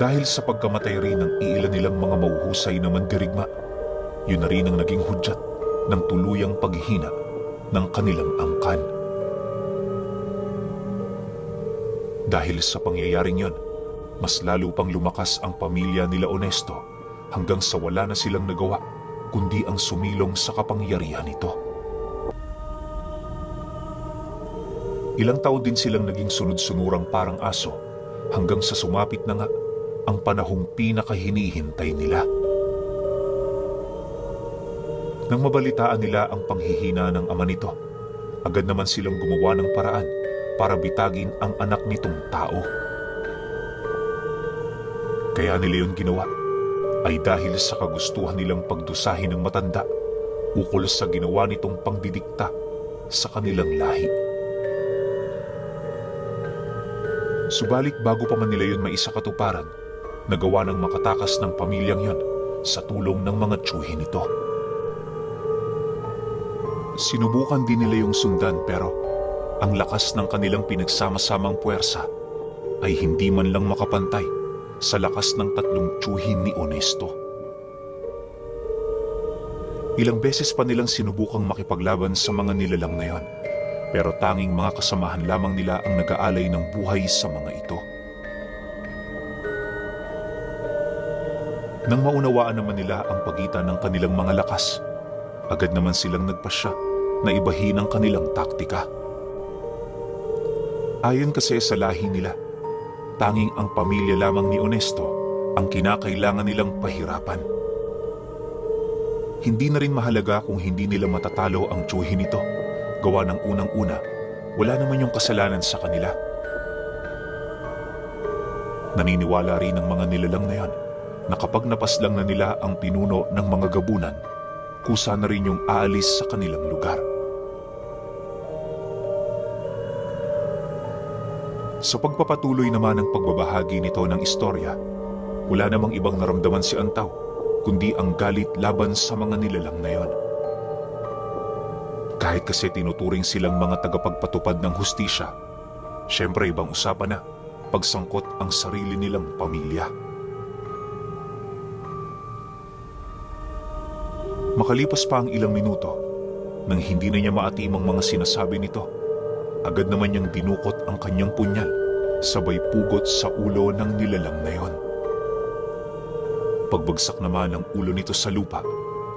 Dahil sa pagkamatay rin ng iilan nilang mga mauhusay na mandirigma, yun na rin ang naging hudyat ng tuluyang paghihina ng kanilang angkan. Dahil sa pangyayaring yon, mas lalo pang lumakas ang pamilya nila Honesto hanggang sa wala na silang nagawa kundi ang sumilong sa kapangyarihan nito. Ilang taon din silang naging sunod-sunurang parang aso hanggang sa sumapit na nga ang panahong pinakahinihintay nila. Nang mabalitaan nila ang panghihina ng ama nito, agad naman silang gumawa ng paraan para bitagin ang anak nitong tao. Kaya nila yun ginawa ay dahil sa kagustuhan nilang pagdusahin ng matanda ukol sa ginawa nitong pangdidikta sa kanilang lahi. Subalit bago pa man nila yun maisakatuparan, nagawa ng makatakas ng pamilyang yon sa tulong ng mga tiyuhin nito. Sinubukan din nila yung sundan pero ang lakas ng kanilang pinagsama-samang puwersa ay hindi man lang makapantay sa lakas ng 3 tiyuhin ni Honesto. Ilang beses pa nilang sinubukang makipaglaban sa mga nilalang na yon, pero tanging mga kasamahan lamang nila ang nag-aalay ng buhay sa mga ito. Nang maunawaan naman nila ang pagitan ng kanilang mga lakas, agad naman silang nagpasya na ibahin ang kanilang taktika. Ayon kasi sa lahi nila, tanging ang pamilya lamang ni Honesto ang kinakailangan nilang pahirapan. Hindi na rin mahalaga kung hindi nila matatalo ang tiyuhin nito, gawa ng unang-una, wala naman yung kasalanan sa kanila. Naniniwala rin ng mga nilalang na yan na kapag napaslang na nila ang pinuno ng mga gabunan, kusa na rin yung aalis sa kanilang lugar. Sa pagpapatuloy naman ng pagbabahagi nito ng istorya, wala namang ibang naramdaman si Antaw, kundi ang galit laban sa mga nilalang na yon. Kahit kasi tinuturing silang mga tagapagpatupad ng hustisya, syempre ibang usapan na pagsangkot ang sarili nilang pamilya. Makalipas pa ang ilang minuto, nang hindi na niya maatim ang mga sinasabi nito, agad naman niyang dinukot ang kanyang punyal, sabay pugot sa ulo ng nilalang na yon. Pagbagsak naman ng ulo nito sa lupa,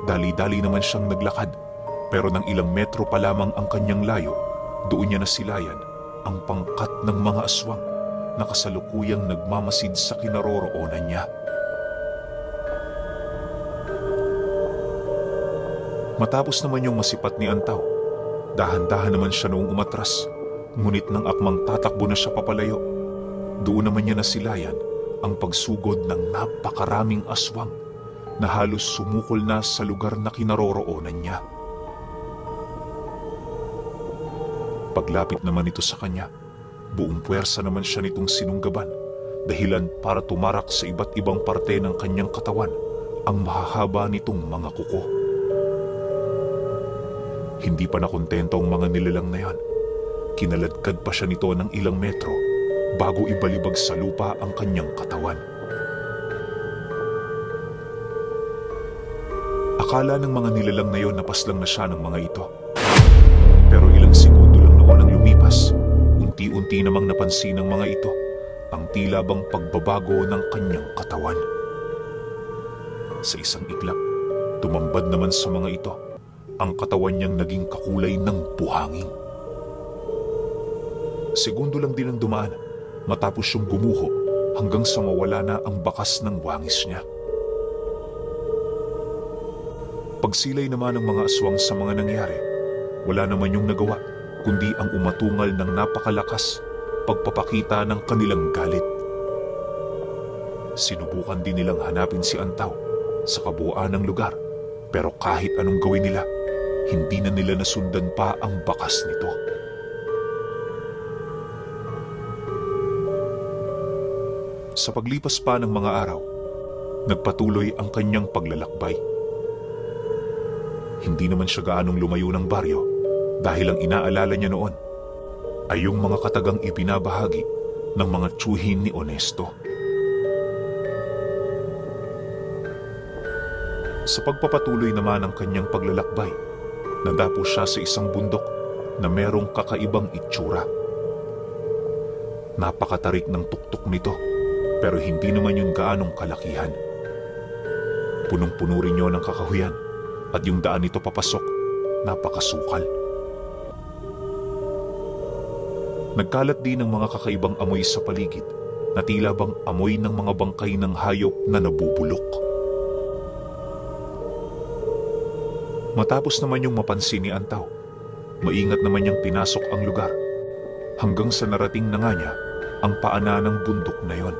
dali-dali naman siyang naglakad, pero nang ilang metro pa lamang ang kanyang layo, doon niya nasilayan ang pangkat ng mga aswang na kasalukuyang nagmamasid sa kinaroroonan niya. Matapos naman yung masipat ni Antaw, dahan-dahan naman siya noong umatras, ngunit nang akmang tatakbo na siya papalayo, doon naman niya nasilayan ang pagsugod ng napakaraming aswang na halos sumukol na sa lugar na kinaroroonan niya. Paglapit naman ito sa kanya, buong puwersa naman siya nitong sinunggaban, dahilan para tumarak sa iba't ibang parte ng kanyang katawan ang mahahaba nitong mga kuko. Hindi pa nakontento ang mga nilalang na yan. Kinaladkad pa siya nito ng ilang metro bago ibalibag sa lupa ang kanyang katawan. Akala ng mga nilalang na yon napaslang na siya ng mga ito. Pero ilang segundo lang noon ang lumipas, unti-unti namang napansin ng mga ito ang tila bang pagbabago ng kanyang katawan. Sa isang iglap, tumambad naman sa mga ito ang katawan niyang naging kakulay ng buhangin. Segundo lang din ang dumaan matapos siyang gumuho hanggang sa mawala na ang bakas ng wangis niya. Pagsilay naman ng mga aswang sa mga nangyari, wala naman yung nagawa kundi ang umatungal ng napakalakas pagpapakita ng kanilang galit. Sinubukan din nilang hanapin si Antaw sa kabuuan ng lugar, pero kahit anong gawin nila, hindi na nila nasundan pa ang bakas nito. Sa paglipas pa ng mga araw, nagpatuloy ang kanyang paglalakbay. Hindi naman siya gaanong lumayo ng baryo dahil ang inaalala niya noon ay yung mga katagang ibinabahagi ng mga tiyuhin ni Honesto. Sa pagpapatuloy naman ng kanyang paglalakbay, nadapo siya sa isang bundok na merong kakaibang itsura. Napakatarik ng tuktok nito, pero hindi naman yung gaanong kalakihan. Punong-puno rin yun ng kakahuyan at yung daan nito papasok, napakasukal. Nagkalat din ng mga kakaibang amoy sa paligid na tila bang amoy ng mga bangkay ng hayop na nabubulok. Matapos naman yung mapansin ni Antaw, maingat naman niyang pinasok ang lugar hanggang sa narating na nga niya ang paanan ng bundok na yon.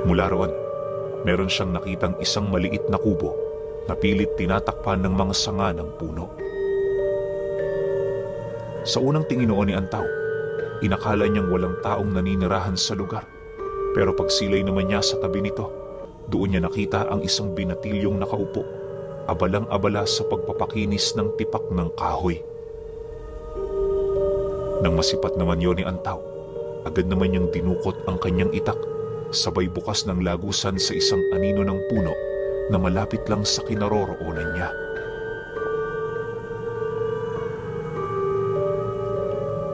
Mula roon, meron siyang nakitang isang maliit na kubo na pilit tinatakpan ng mga sanga ng puno. Sa unang tingin noon ni Antaw, inakala niyang walang taong naninirahan sa lugar, pero pagsilay naman niya sa tabi nito, doon niya nakita ang isang binatilyong nakaupo, abalang-abala sa pagpapakinis ng tipak ng kahoy. Nang masipat naman yon ni Antaw, agad naman niyang dinukot ang kanyang itak, sabay bukas ng lagusan sa isang anino ng puno na malapit lang sa kinaroroonan niya.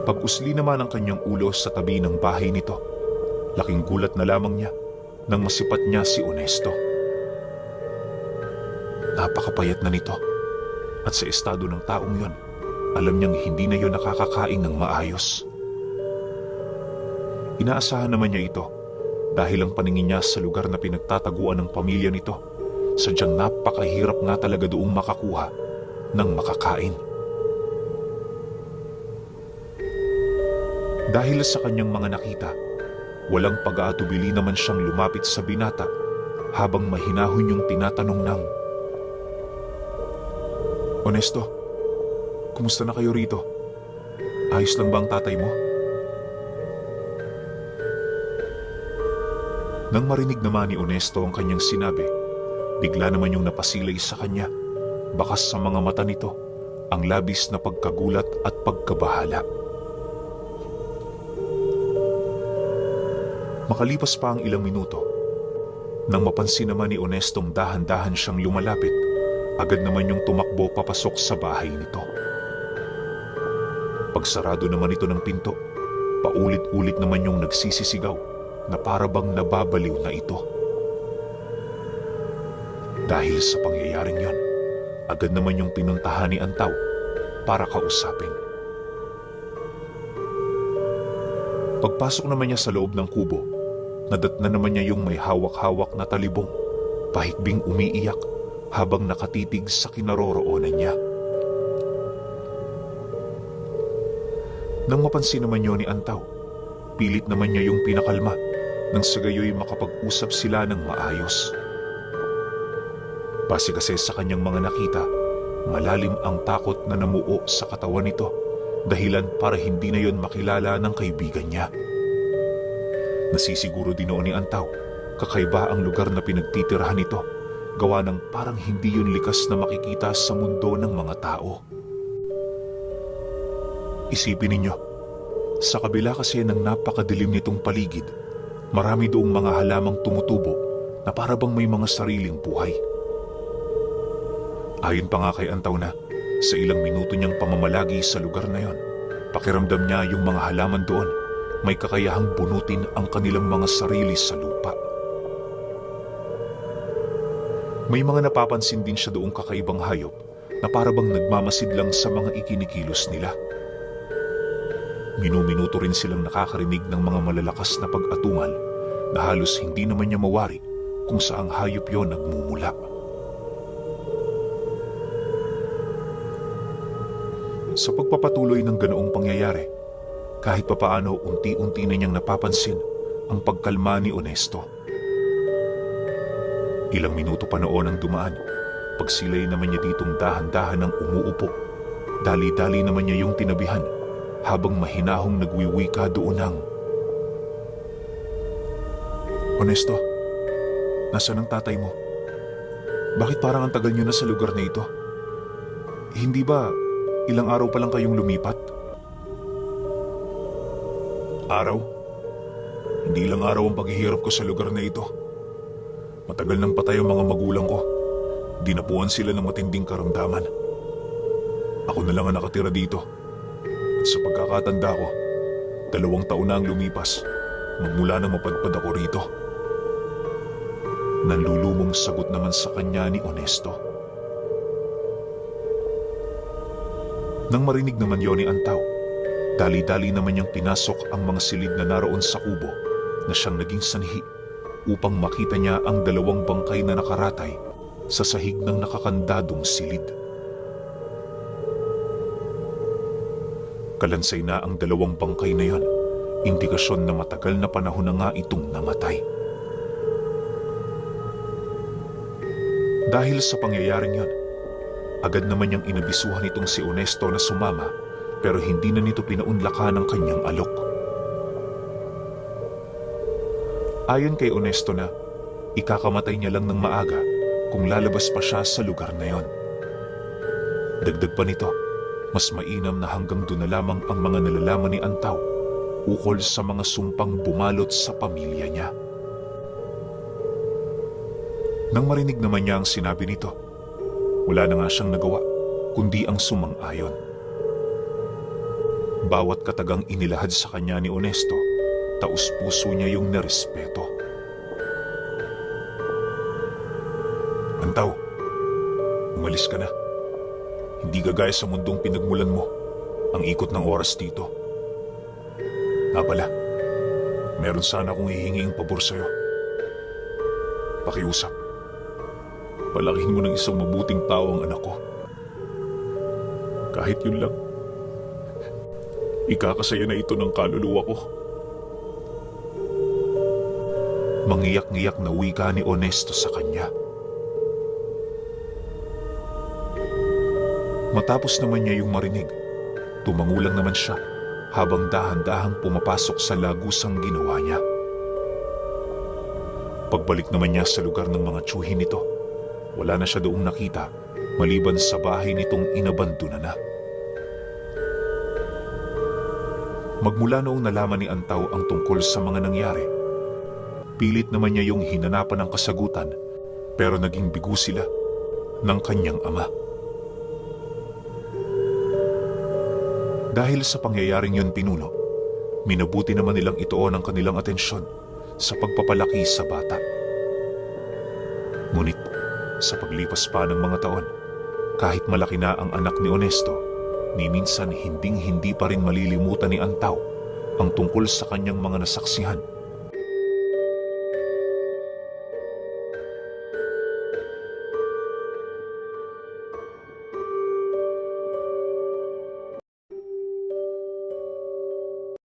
Pag-usli naman ang kanyang ulo sa tabi ng bahay nito, laking gulat na lamang niya nang masipat niya si Honesto. Napakapayat na nito at sa estado ng taong yon, alam niyang hindi na yon nakakakain ng maayos. Inaasahan naman niya ito dahil ang paningin niya sa lugar na pinagtataguan ng pamilya nito, sadyang napakahirap nga talaga doong makakuha ng makakain. Dahil sa kanyang mga nakita, walang pag-aatubili naman siyang lumapit sa binata habang mahinahon yung tinatanong ng, "Honesto, kumusta na kayo rito? Ayos lang ba ang tatay mo?" Nang marinig naman ni Honesto ang kanyang sinabi, bigla naman yung napasilay sa kanya. Bakas sa mga mata nito ang labis na pagkagulat at pagkabahala. Makalipas pa ang ilang minuto, nang mapansin naman ni Honestong dahan-dahan siyang lumalapit, agad naman yung tumakbo papasok sa bahay nito. Pagsarado naman ito ng pinto, paulit-ulit naman yung nagsisisigaw na para bang nababaliw na ito. Dahil sa pangyayaring yon, agad naman yung pinuntahan ni Antaw para kausapin. Pagpasok naman niya sa loob ng kubo, nadatnan naman niya yung may hawak-hawak na talibong, pahikbing umiiyak habang nakatitig sa kinaroroonan niya. Nang mapansin naman yun ni Antaw, pilit naman niya yung pinakalma nang sa gayoy makapag-usap sila ng maayos. Base kasi sa kanyang mga nakita, malalim ang takot na namuo sa katawan nito, dahilan para hindi na yon makilala ng kaibigan niya. Nasisiguro din noon ni Antaw, kakaiba ang lugar na pinagtitirahan nito, gawa ng parang hindi yun likas na makikita sa mundo ng mga tao. Isipin ninyo, sa kabila kasi ng napakadilim nitong paligid, marami doong mga halamang tumutubo na para bang may mga sariling buhay. Ayon pa nga kay Antaw na, sa ilang minuto niyang pamamalagi sa lugar na yon, pakiramdam niya yung mga halaman doon may kakayahang bunutin ang kanilang mga sarili sa lupa. May mga napapansin din siya doong kakaibang hayop na para bang nagmamasid lang sa mga ikinikilos nila. Minuminuto rin silang nakakarinig ng mga malalakas na pag-atungal na halos hindi naman niya mawari kung saang hayop yon nagmumula. Sa pagpapatuloy ng ganoong pangyayari, kahit papaano unti-unti na niyang napapansin ang pagkalma ni Honesto. Ilang minuto pa noon ang dumaan, pagsilay naman niya ditong dahan-dahan ng umuupo, dali-dali naman niya yung tinabihan habang mahinahong nagwiwika doon ng, "Honesto, nasaan ang tatay mo? Bakit parang ang tagal niyo na sa lugar na ito? Hindi ba ilang araw pa lang kayong lumipat?" "Araw? Hindi lang araw ang paghihirap ko sa lugar na ito. Matagal nang patay ang mga magulang ko. Dinapuan sila ng matinding karamdaman. Ako na lang ang nakatira dito. At sa pagkakatanda ko, 2 taon na ang lumipas magmula nang mapadpad ako rito." Nanlulumong sagot naman sa kanya ni Honesto. Nang marinig naman yon ni Antaw, dali-dali naman niyang pinasok ang mga silid na naroon sa kubo na siyang naging sanhi upang makita niya ang 2 bangkay na nakaratay sa sahig ng nakakandadong silid. Kalansay na ang 2 bangkay na yon, indikasyon na matagal na panahon na nga itong namatay. Dahil sa pangyayaring yon, agad naman niyang inabisuhan itong si Honesto na sumama, pero hindi na nito pinaunlakan ang kanyang alok. Ayon kay Honesto na, ikakamatay niya lang ng maaga kung lalabas pa siya sa lugar na yon. Dagdag pa nito, mas mainam na hanggang doon na lamang ang mga nalalaman ni Antaw ukol sa mga sumpang bumalot sa pamilya niya. Nang marinig naman niya ang sinabi nito, wala na nga siyang nagawa kundi ang sumang-ayon. Bawat katagang inilahad sa kanya ni Honesto, taus-puso niya yung nerespeto. "Antaw, umalis ka na. Hindi gagaya sa mundong pinagmulan mo ang ikot ng oras dito. Nga pala, meron sana akong hihingiing pabor sa'yo. Pakiusap. Palakihin mo ng isang mabuting tao ang anak ko. Kahit yun lang, ikakasaya na ito ng kaluluwa ko." Mangiyak-ngiyak na wika ni Honesto sa kanya. Matapos naman niya yung marinig, tumangulang naman siya habang dahan-dahang pumapasok sa lagusang ginawa niya. Pagbalik naman niya sa lugar ng mga tiyuhin nito, wala na siya doong nakita maliban sa bahay nitong inabandona na. Magmula noong nalaman ni Antaw ang tungkol sa mga nangyari, pilit naman niya yung hinanapan ng kasagutan pero naging bigo sila ng kanyang ama. Dahil sa pangyayaring yun pinuno, minabuti naman nilang ituon ang kanilang atensyon sa pagpapalaki sa bata. Ngunit sa paglipas pa ng mga taon, kahit malaki na ang anak ni Honesto, ni minsan hinding-hindi pa rin malilimutan ni Antaw ang tungkol sa kanyang mga nasaksihan